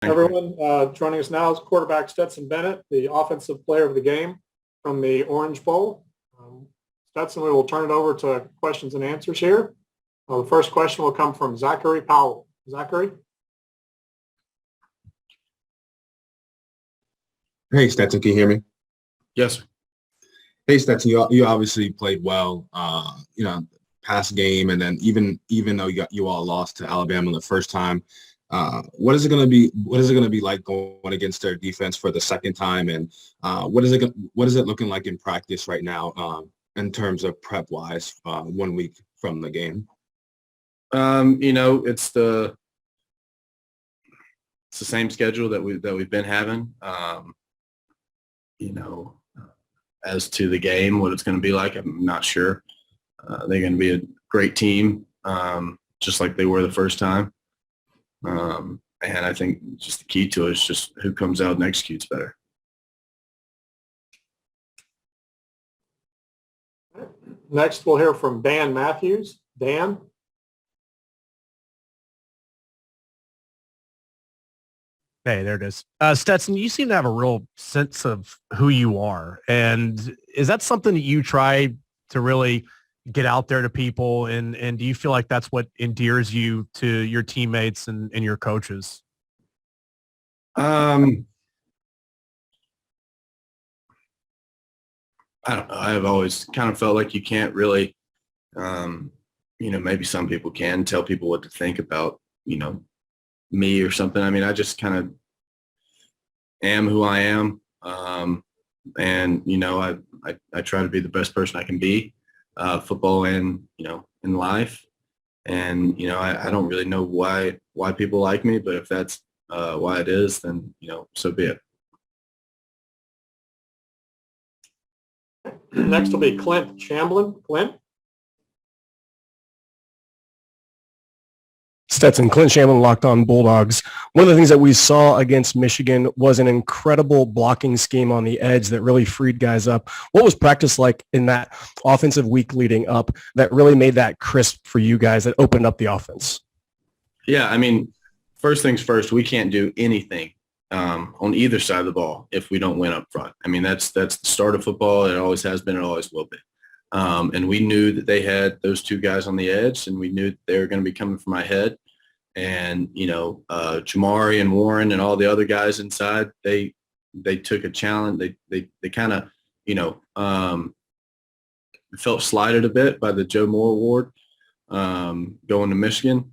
Everyone, joining us now is quarterback Stetson Bennett, the offensive player of the game from the Orange Bowl. Stetson, we will turn it over to questions and answers here. The first question will come from Zachary Powell. Zachary? Hey, Stetson, can you hear me? Yes, sir. Hey, Stetson, you obviously played well, past game, and then even though you all lost to Alabama the first time, what is it going to be? What is it going to be like going against their defense for the second time? And what is it looking like in practice right now in terms of prep wise 1 week from the game? It's the same schedule that we've been having. As to the game, what it's going to be like, I'm not sure. They're going to be a great team, just like they were the first time. And I think just the key to it is just who comes out and executes better. Next, we'll hear from Dan Matthews. Dan? Hey, there it is. Stetson, you seem to have a real sense of who you are. And is that something that you try to really get out there to people? And do you feel like that's what endears you to your teammates and your coaches? I don't know. I have always kind of felt like you can't really, maybe some people can tell people what to think about, me or something. I mean, I just kind of am who I am. And, I try to be the best person I can be, football and, in life. And, I don't really know why people like me, but if that's why it is, then, so be it. Next will be Clint Chamblin. Clint? Stetson, Clint Chamblin, Locked On Bulldogs. One of the things that we saw against Michigan was an incredible blocking scheme on the edge that really freed guys up. What was practice like in that offensive week leading up that really made that crisp for you guys, that opened up the offense? Yeah, I mean, first things first, we can't do anything on either side of the ball if we don't win up front. I mean, that's the start of football. It always has been. It always will be. And we knew that they had those two guys on the edge, and we knew they were going to be coming from my head. And, Jamari and Warren and all the other guys inside, they took a challenge. They kind of, felt slighted a bit by the Joe Moore Award going to Michigan.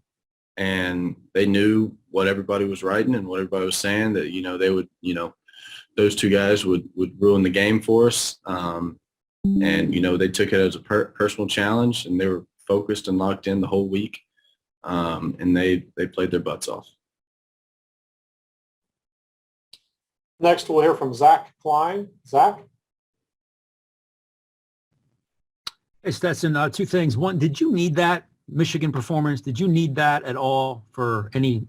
And they knew what everybody was writing and what everybody was saying, that, they would, those two guys would ruin the game for us. And, they took it as a personal challenge, and they were focused and locked in the whole week. And they played their butts off. Next, we'll hear from Zach Klein. Zach? Hey, Stetson, two things. One, did you need that Michigan performance? Did you need that at all for any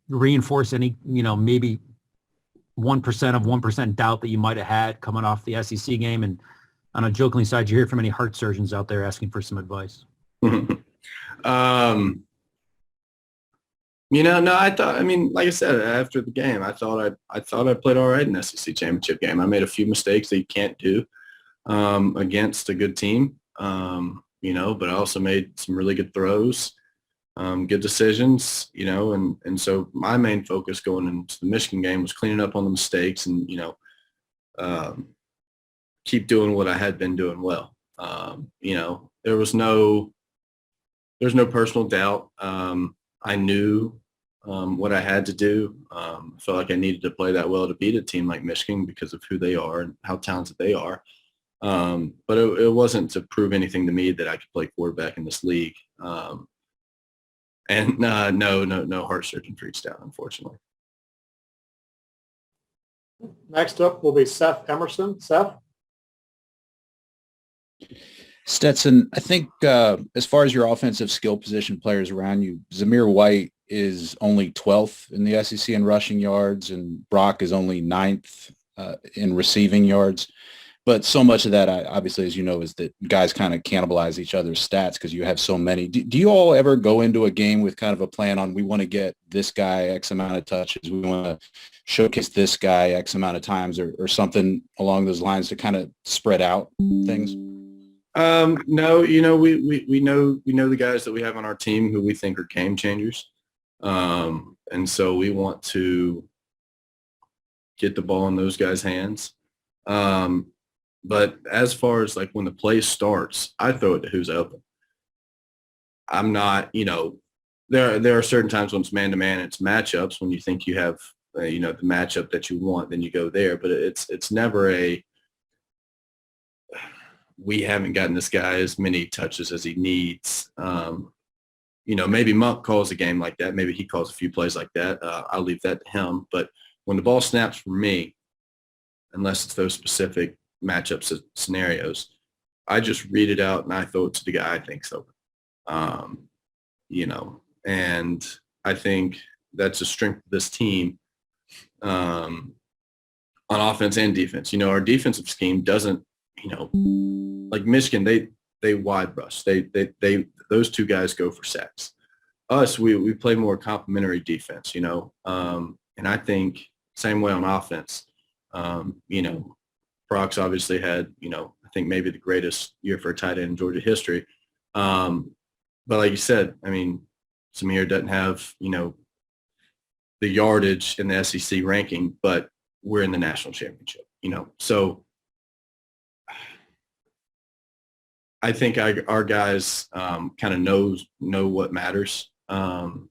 reinforce any, maybe 1% of 1% doubt that you might have had coming off the SEC game? And on a jokingly side, you hear from any heart surgeons out there asking for some advice? No, like I said, after the game, I thought I played all right in the SEC championship game. I made a few mistakes that you can't do against a good team, but I also made some really good throws, good decisions, and so my main focus going into the Michigan game was cleaning up on the mistakes and, keep doing what I had been doing well. There's no personal doubt. I knew what I had to do. I felt like I needed to play that well to beat a team like Michigan because of who they are and how talented they are. But it wasn't to prove anything to me that I could play quarterback in this league. And no heart surgeon reached out, unfortunately. Next up will be Seth Emerson. Seth? Stetson, I think as far as your offensive skill position players around you, Zamir White is only 12th in the SEC in rushing yards, and Brock is only 9th in receiving yards. But so much of that, obviously, as you know, is that guys kind of cannibalize each other's stats because you have so many. Do you all ever go into a game with kind of a plan on we want to get this guy X amount of touches, we want to showcase this guy X amount of times, or something along those lines to kind of spread out things? No, we know the guys that we have on our team who we think are game changers, and so we want to get the ball in those guys' hands. But as far as like when the play starts, I throw it to who's open. I'm not, there are certain times when it's man-to-man, it's matchups. When you think you have, the matchup that you want, then you go there. But it's never we haven't gotten this guy as many touches as he needs. Maybe Monk calls a game like that. Maybe he calls a few plays like that. I'll leave that to him. But when the ball snaps for me, unless it's those specific matchups scenarios, I just read it out and I throw it to the guy I think's open. And I think that's a strength of this team on offense and defense. Our defensive scheme doesn't, like Michigan, they wide rush. They those two guys go for sacks. Us, we play more complementary defense, and I think same way on offense. Brock's obviously had, I think maybe the greatest year for a tight end in Georgia history. But like you said, Samir doesn't have, the yardage in the SEC ranking, but we're in the national championship, So I think our guys kind of know what matters. And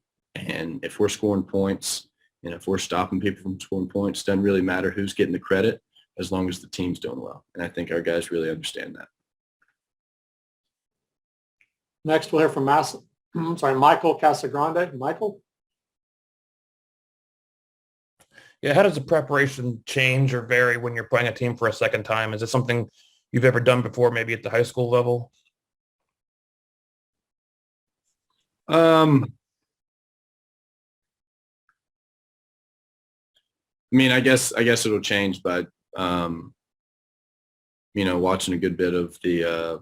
if we're scoring points and if we're stopping people from scoring points, it doesn't really matter who's getting the credit as long as the team's doing well. And I think our guys really understand that. Next, we'll hear from Michael Casagrande. Michael? Yeah, how does the preparation change or vary when you're playing a team for a second time? Is it something you've ever done before, maybe at the high school level? I guess it'll change, but watching a good bit of the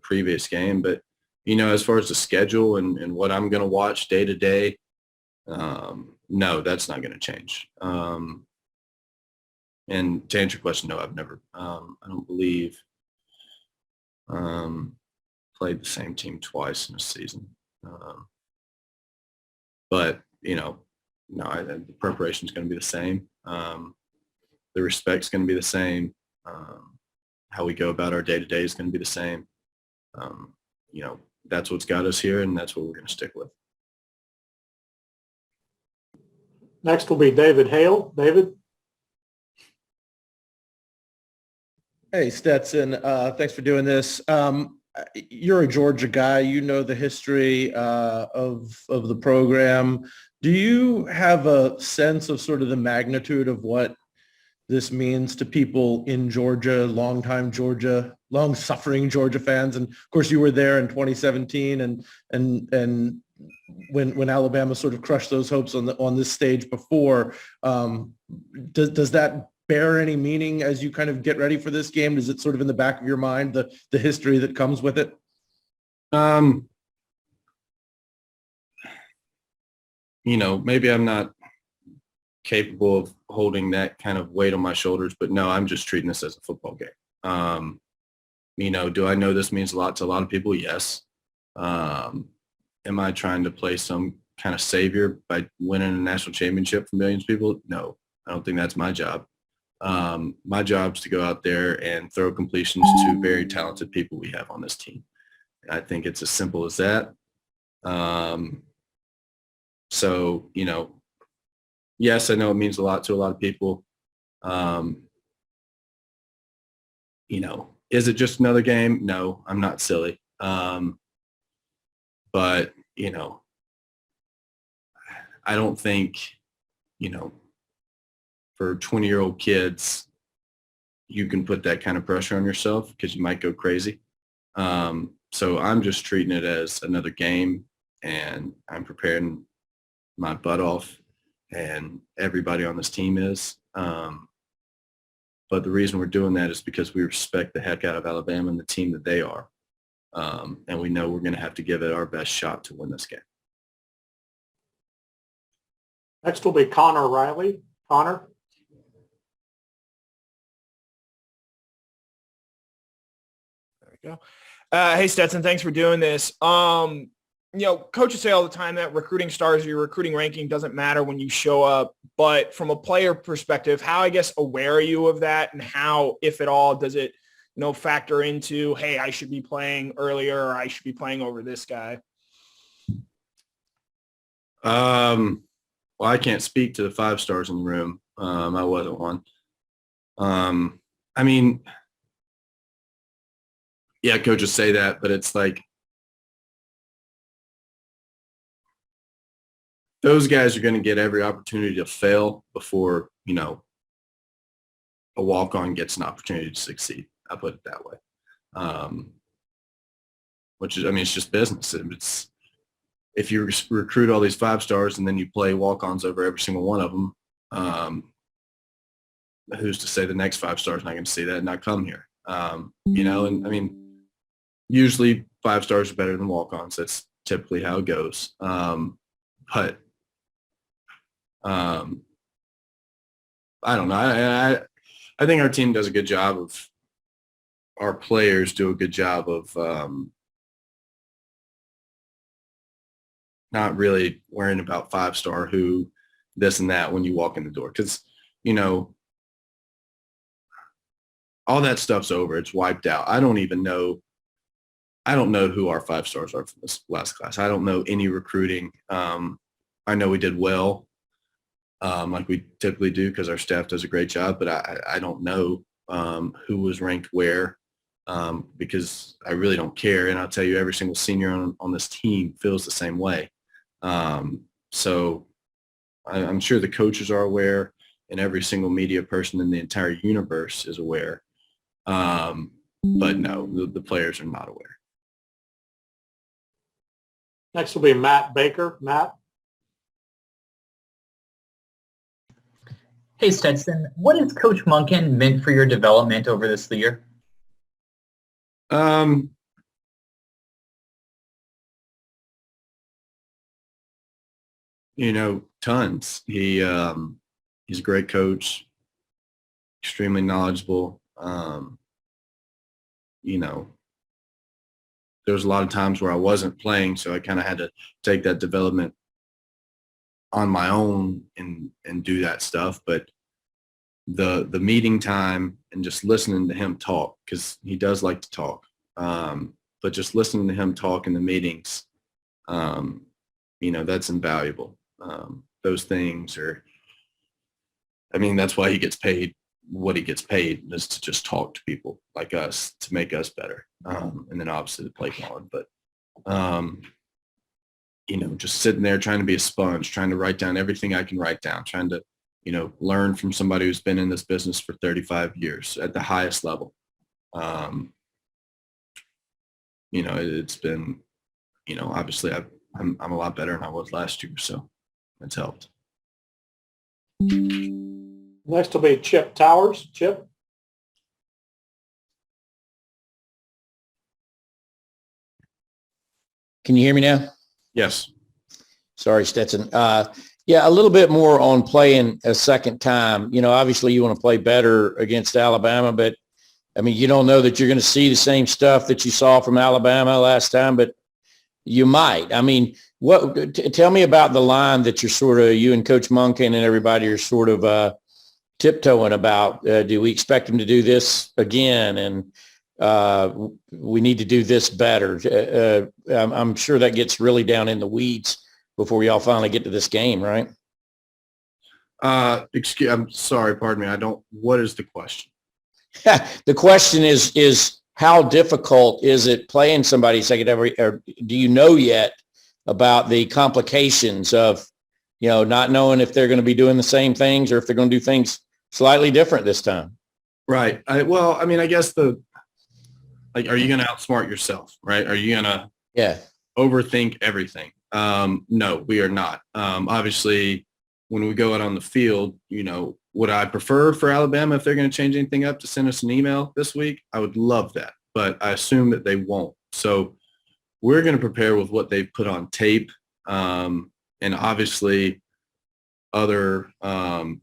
previous game. But as far as the schedule and what I'm going to watch day to day, no, that's not going to change. And to answer your question, no, I've never. I don't believe played the same team twice in a season. But no, the preparation is going to be the same. The respect's going to be the same. How we go about our day-to-day is going to be the same. That's what's got us here, and that's what we're going to stick with. Next will be David Hale. David? Hey, Stetson. Thanks for doing this. You're a Georgia guy. You know the history of the program. Do you have a sense of sort of the magnitude of what this means to people in Georgia, long-suffering Georgia fans? And of course, you were there in 2017, and when Alabama sort of crushed those hopes on this stage before. Does that bear any meaning as you kind of get ready for this game? Is it sort of in the back of your mind, the history that comes with it? Maybe I'm not capable of holding that kind of weight on my shoulders, but no, I'm just treating this as a football game. Do I know this means a lot to a lot of people? Yes. Am I trying to play some kind of savior by winning a national championship for millions of people? No, I don't think that's my job. My job is to go out there and throw completions to very talented people we have on this team. I think it's as simple as that. So, yes, I know it means a lot to a lot of people. Is it just another game? No, I'm not silly. But, I don't think, for 20-year-old kids, you can put that kind of pressure on yourself because you might go crazy. So I'm just treating it as another game, and I'm preparing my butt off, and everybody on this team is. But the reason we're doing that is because we respect the heck out of Alabama and the team that they are. And we know we're going to have to give it our best shot to win this game. Next will be Conor OReilly. Connor. There we go. Hey, Stetson, thanks for doing this. Coaches say all the time that recruiting stars or your recruiting ranking doesn't matter when you show up. But from a player perspective, how, I guess, aware are you of that, and how, if at all, does it, factor into, hey, I should be playing earlier or I should be playing over this guy? Well, I can't speak to the 5 stars in the room. I wasn't one. Yeah, coaches say that, but it's like those guys are going to get every opportunity to fail before, a walk-on gets an opportunity to succeed. I put it that way. Which is, it's just business. It's if you recruit all these 5 stars and then you play walk-ons over every single one of them, who's to say the next 5 stars not going to see that and not come here? Usually 5 stars are better than walk-ons. That's typically how it goes. But I don't know. I think our team does a good job of, our players do a good job of not really worrying about 5-star who, this and that when you walk in the door. Because, all that stuff's over. It's wiped out. I don't know who our 5 stars are from this last class. I don't know any recruiting. I know we did well, like we typically do, because our staff does a great job, but I don't know who was ranked where, because I really don't care. And I'll tell you, every single senior on this team feels the same way. So I'm sure the coaches are aware, and every single media person in the entire universe is aware. But no, the players are not aware. Next will be Matt Baker. Matt. Hey, Stetson, what has Coach Monken meant for your development over this year? Tons. He's a great coach, extremely knowledgeable. There was a lot of times where I wasn't playing, so I kind of had to take that development on my own and do that stuff. But the meeting time and just listening to him talk, because he does like to talk, but just listening to him talk in the meetings, that's invaluable. Those things are, that's why he gets paid what he gets paid, is to just talk to people like us to make us better. And then obviously the play calling, but just sitting there trying to be a sponge, trying to write down everything I can write down, trying to, learn from somebody who's been in this business for 35 years at the highest level. It's been, obviously I'm a lot better than I was last year, so it's helped. Next will be Chip Towers. Chip. Can you hear me now? Yes. Sorry, Stetson. Yeah, a little bit more on playing a second time. Obviously you want to play better against Alabama, but you don't know that you're going to see the same stuff that you saw from Alabama last time, but you might. Tell me about the line that you and Coach Monken and everybody are sort of tiptoeing about. Do we expect him to do this again? And we need to do this better. I'm sure that gets really down in the weeds before y'all finally get to this game, right? I'm sorry, pardon me. What is the question? The question is how difficult is it playing somebody secondary, or do you know yet about the complications of, not knowing if they're going to be doing the same things or if they're going to do things slightly different this time? Right. I guess are you going to outsmart yourself, right? Are you going to overthink everything? No, we are not. Obviously, when we go out on the field, would I prefer for Alabama, if they're going to change anything up, to send us an email this week? I would love that, but I assume that they won't. So we're going to prepare with what they've put on tape, and obviously other, we're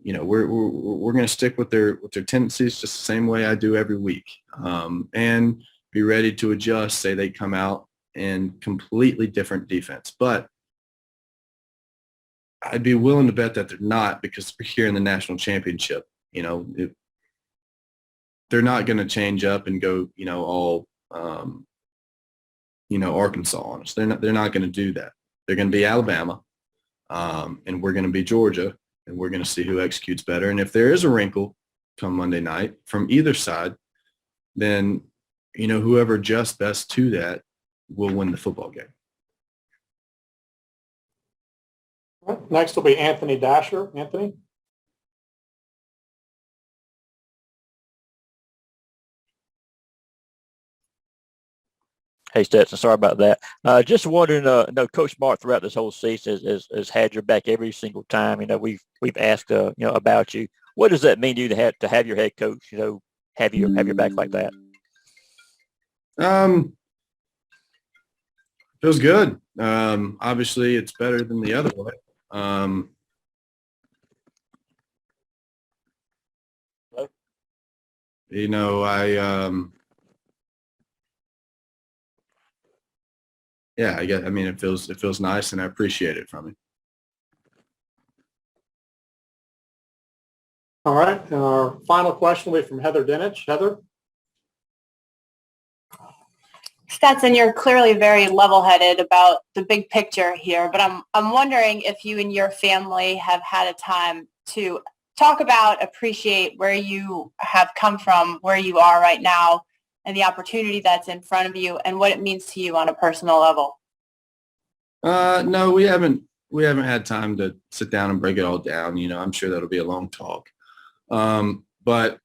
going to stick with their tendencies just the same way I do every week, and be ready to adjust. Say they come out in completely different defense, but I'd be willing to bet that they're not, because we're here in the national championship. They're not going to change up and go, all, Arkansas on us. They're not going to do that. They're going to be Alabama, and we're going to be Georgia, and we're going to see who executes better. And if there is a wrinkle come Monday night from either side, then, whoever adjusts best to that will win the football game. Next will be Anthony Dasher. Anthony? Hey, Stetson, sorry about that. Just wondering, no, Coach Mark throughout this whole season has had your back every single time. We've asked, about you. What does that mean to you to have your head coach, have your back like that? Feels good. Obviously, it's better than the other way. It feels nice, and I appreciate it from him. All right. And our final question will be from Heather Dinich. Heather? Stetson, you're clearly very level-headed about the big picture here, but I'm wondering if you and your family have had a time to talk about, appreciate where you have come from, where you are right now, and the opportunity that's in front of you, and what it means to you on a personal level. No, we haven't had time to sit down and break it all down. I'm sure that'll be a long talk. But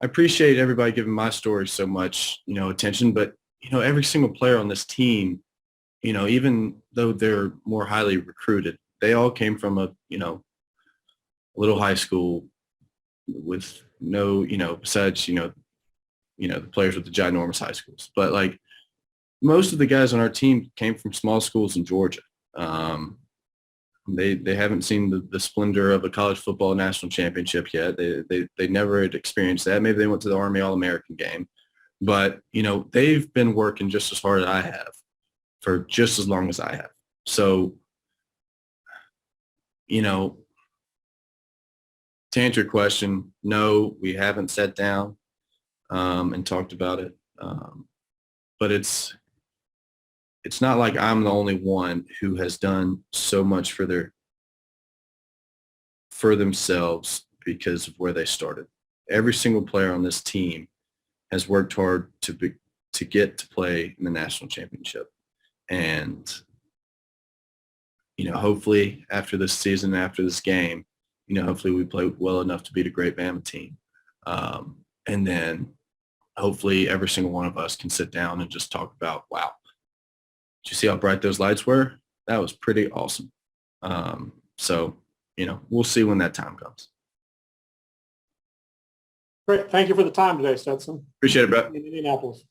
I appreciate everybody giving my story so much, attention, but, every single player on this team, even though they're more highly recruited, they all came from a little high school with no, besides, the players with the ginormous high schools. But like most of the guys on our team came from small schools in Georgia. They haven't seen the splendor of a college football national championship yet. They never had experienced that. Maybe they went to the Army All-American game. But, they've been working just as hard as I have for just as long as I have. So, to answer your question, no, we haven't sat down and talked about it. But it's not like I'm the only one who has done so much for themselves because of where they started. Every single player on this team has worked hard to get to play in the national championship. And, hopefully after this season, after this game, hopefully we play well enough to beat a great Bama team. And then hopefully every single one of us can sit down and just talk about, wow, did you see how bright those lights were? That was pretty awesome. So, we'll see when that time comes. Great. Thank you for the time today, Stetson. Appreciate it, Brett. In Indianapolis.